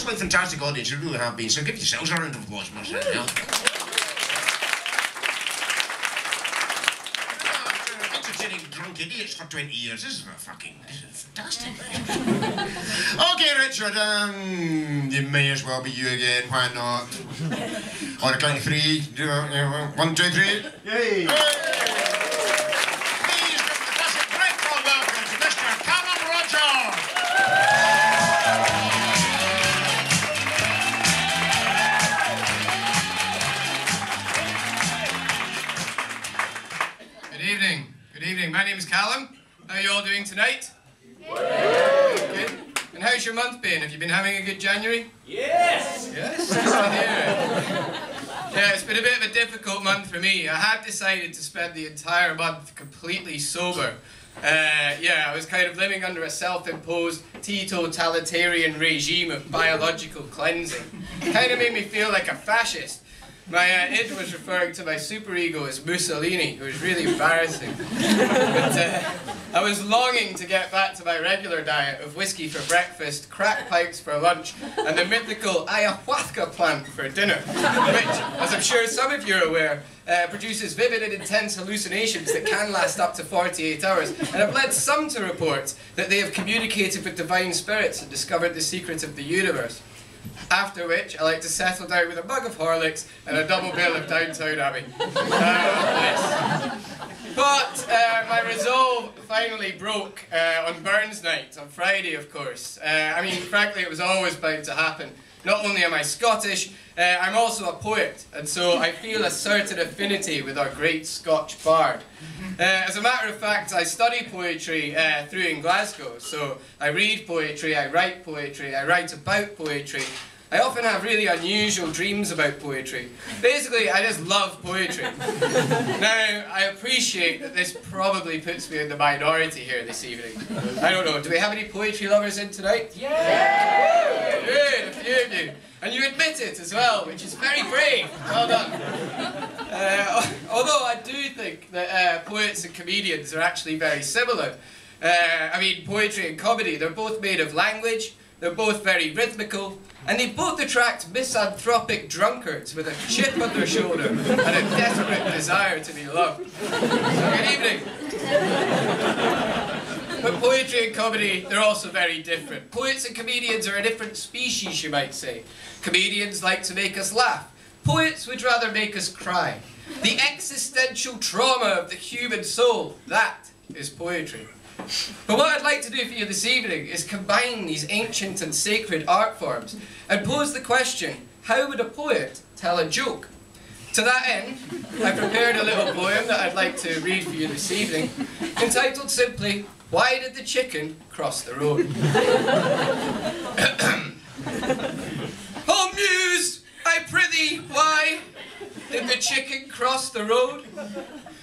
absolutely fantastic audience, you really have been, so give yourselves a round of applause, Marcel. Yeah. Entertaining drunk idiots for 20 years, this is fantastic. Okay, Richard, you may as well be you again, why not? On a count of 3, 1, 2, 3. Yay! Please give a grateful welcome to Mr. Calum Rodger! Good evening. My name is Calum. How are you all doing tonight? Good. And how's your month been? Have you been having a good January? Yes! Yes? Good to hear. Yeah, it's been a bit of a difficult month for me. I had decided to spend the entire month completely sober. I was kind of living under a self-imposed teetotalitarian regime of biological cleansing. It kind of made me feel like a fascist. My id was referring to my superego as Mussolini. It was really embarrassing. But I was longing to get back to my regular diet of whiskey for breakfast, crack pipes for lunch, and the mythical ayahuasca plant for dinner, which, as I'm sure some of you are aware, produces vivid and intense hallucinations that can last up to 48 hours, and have led some to report that they have communicated with divine spirits and discovered the secret of the universe. After which, I like to settle down with a mug of Horlicks and a double bill of Downtown Abbey. But my resolve finally broke on Burns night, on Friday of course. I mean, frankly, it was always bound to happen. Not only am I Scottish, I'm also a poet, and so I feel a certain affinity with our great Scotch bard. As a matter of fact, I study poetry through in Glasgow, so I read poetry, I write about poetry. I often have really unusual dreams about poetry. Basically, I just love poetry. Now, I appreciate that this probably puts me in the minority here this evening. I don't know, do we have any poetry lovers in tonight? Yeah! Good, a few of you. And you admit it as well, which is very brave. Well done. Although I do think that poets and comedians are actually very similar. I mean, poetry and comedy, they're both made of language, they're both very rhythmical, and they both attract misanthropic drunkards with a chip on their shoulder and a desperate desire to be loved. So, good evening. But poetry and comedy, they're also very different. Poets and comedians are a different species, you might say. Comedians like to make us laugh. Poets would rather make us cry. The existential trauma of the human soul, that is poetry. But what I'd like to do for you this evening is combine these ancient and sacred art forms and pose the question, how would a poet tell a joke? To that end, I prepared a little poem that I'd like to read for you this evening, entitled simply, Why Did the Chicken Cross the Road? Oh Muse, I prithee, why did the chicken cross the road?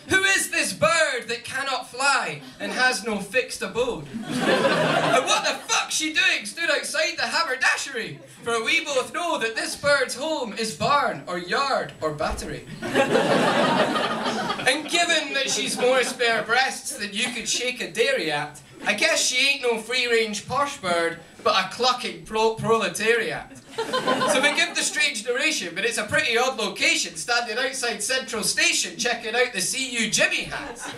Who is this bird that cannot fly and has no fixed abode? And what the fuck's she doing stood outside the haberdashery? For we both know that this bird's home is barn or yard or battery. And given that she's more spare breasts than you could shake a dairy at, I guess she ain't no free-range posh bird, but a clucking proletariat. So forgive the strange narration, but it's a pretty odd location, standing outside Central Station checking out the CU Jimmy hats.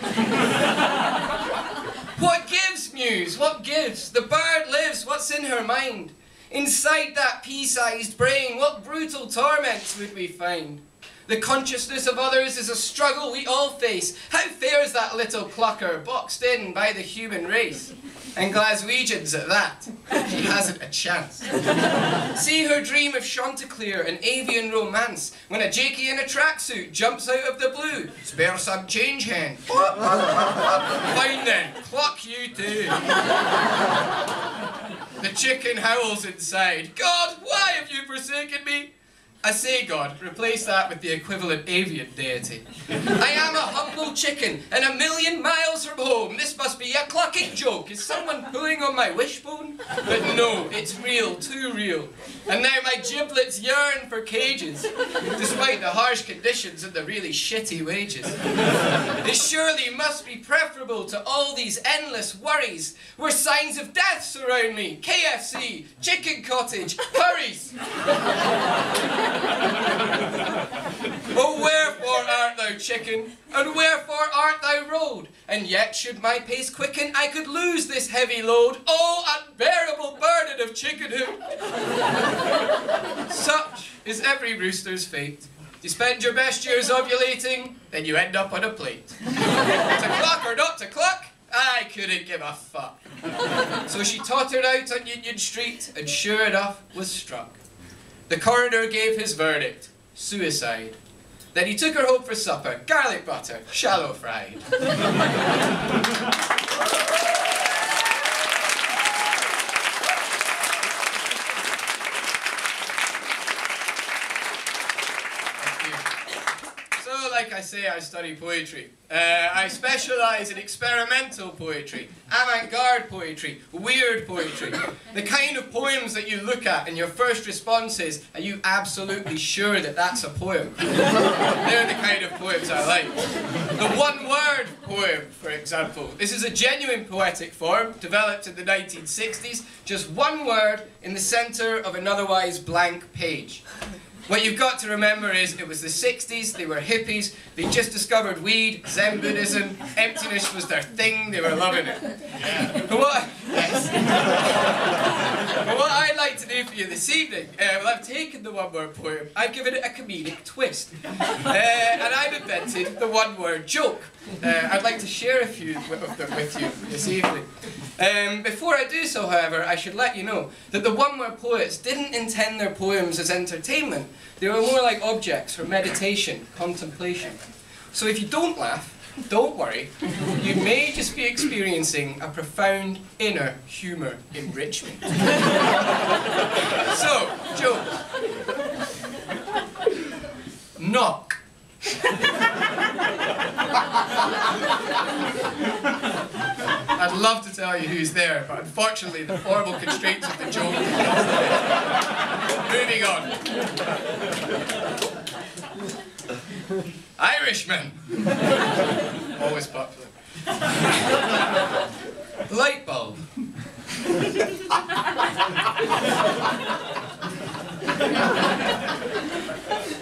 What gives, Muse? What gives? The bird lives, what's in her mind? Inside that pea-sized brain, what brutal torments would we find? The consciousness of others is a struggle we all face. How fares that little clucker, boxed in by the human race? And Glaswegians at that. She hasn't a chance. See her dream of Chanticleer and avian romance when a jakey in a tracksuit jumps out of the blue. Spare some change, hen. Fine then, cluck you too. The chicken howls inside. God, why have you forsaken me? I say God, replace that with the equivalent avian deity. I am a humble chicken and 1,000,000 miles from home. This must be a clucking joke. Is someone pulling on my wishbone? But no, it's real, too real. And now my giblets yearn for cages, despite the harsh conditions and the really shitty wages. It surely must be preferable to all these endless worries, where signs of death surround me. KFC, chicken cottage, curries. Oh, wherefore art thou chicken, and wherefore art thou road? And yet should my pace quicken, I could lose this heavy load. Oh, unbearable burden of chickenhood! Such is every rooster's fate. You spend your best years ovulating, then you end up on a plate. To cluck or not to cluck, I couldn't give a fuck. So she tottered out on Union Street, and sure enough was struck. The coroner gave his verdict, suicide. Then he took her home for supper, garlic butter, shallow fried. Like I say, I study poetry. I specialise in experimental poetry, avant-garde poetry, weird poetry. The kind of poems that you look at and your first response is, are you absolutely sure that that's a poem? They're the kind of poems I like. The one-word poem, for example. This is a genuine poetic form, developed in the 1960s. Just one word in the centre of an otherwise blank page. What you've got to remember is it was the 60s, they were hippies, they just discovered weed, Zen Buddhism, emptiness was their thing, they were loving it. But what I'd like to do for you this evening, well, I've taken the one-word poem, I've given it a comedic twist, and I've invented the one-word joke. I'd like to share a few of them with you this evening. Before I do so, however, I should let you know that the one-word poets didn't intend their poems as entertainment. They were more like objects for meditation, contemplation. So if you don't laugh, don't worry. You may just be experiencing a profound inner humour enrichment. So, joke. Knock. I'd love to tell you who's there, but unfortunately the formal constraints of the joke. Moving on. Irishman. Always popular. Light bulb.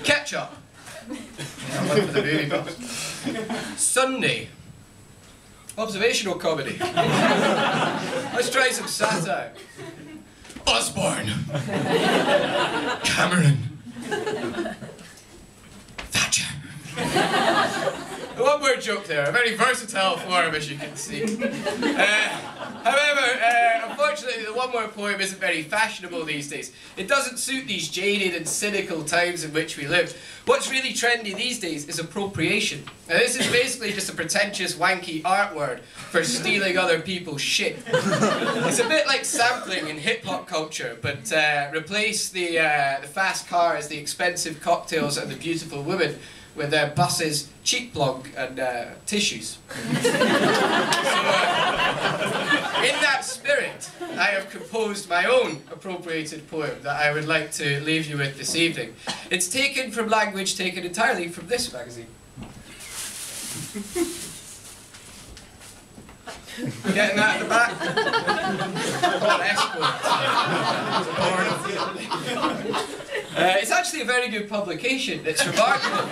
Ketchup. Yeah, one for the baby box. Sunday. Observational comedy. Let's try some satire. Osborne. Cameron. Thatcher. A one-word joke there, a very versatile form, as you can see. However, unfortunately, the one-word poem isn't very fashionable these days. It doesn't suit these jaded and cynical times in which we live. What's really trendy these days is appropriation. Now, this is basically just a pretentious, wanky art word for stealing other people's shit. It's a bit like sampling in hip-hop culture, but replace the fast cars, the expensive cocktails, and the beautiful women with their buses, cheap plug, and tissues. So, in that spirit, I have composed my own appropriated poem that I would like to leave you with this evening. It's taken from language taken entirely from this magazine. Getting that at the back? It's actually a very good publication. It's remarkable.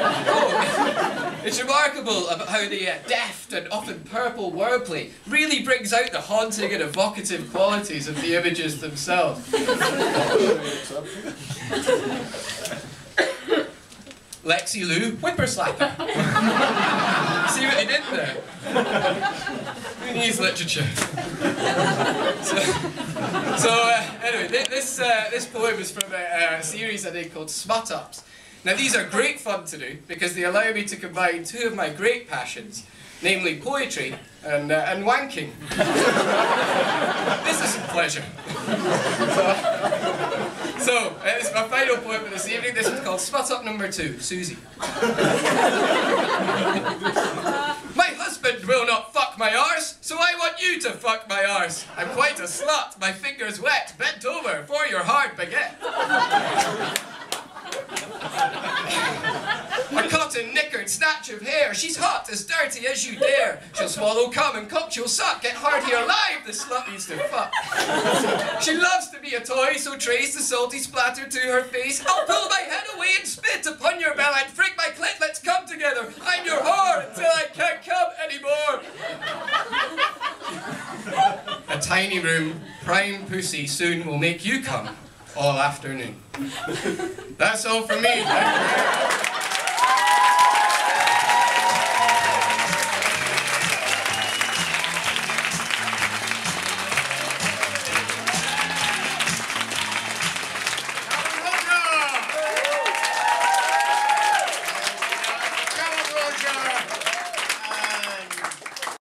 It's remarkable about how the deft and often purple wordplay really brings out the haunting and evocative qualities of the images themselves. Lexi Lou, whipperslapper. See what they did there? Who needs literature? Anyway, this poem is from a series I did called Smut Ups. Now these are great fun to do because they allow me to combine two of my great passions, namely poetry and wanking. This is a pleasure. So this is my final poem for this evening. This one's called Smut Up Number 2, Susie. My husband will not fuck my arse, so I want you to fuck my arse. I'm quite a slut, my fingers wet, bent over for your hard baguette. A cotton knickered snatch of hair, she's hot, as dirty as you dare. She'll swallow cum and cock she'll suck, get hardy alive, the slut needs to fuck. She loves to be a toy, so trace the salty splatter to her face. I'll pull my head away and spit upon your belly and frig my clit, let's come together. I'm your whore until I can't come anymore. A tiny room, prime pussy soon will make you come all afternoon. That's all for me. Thank you.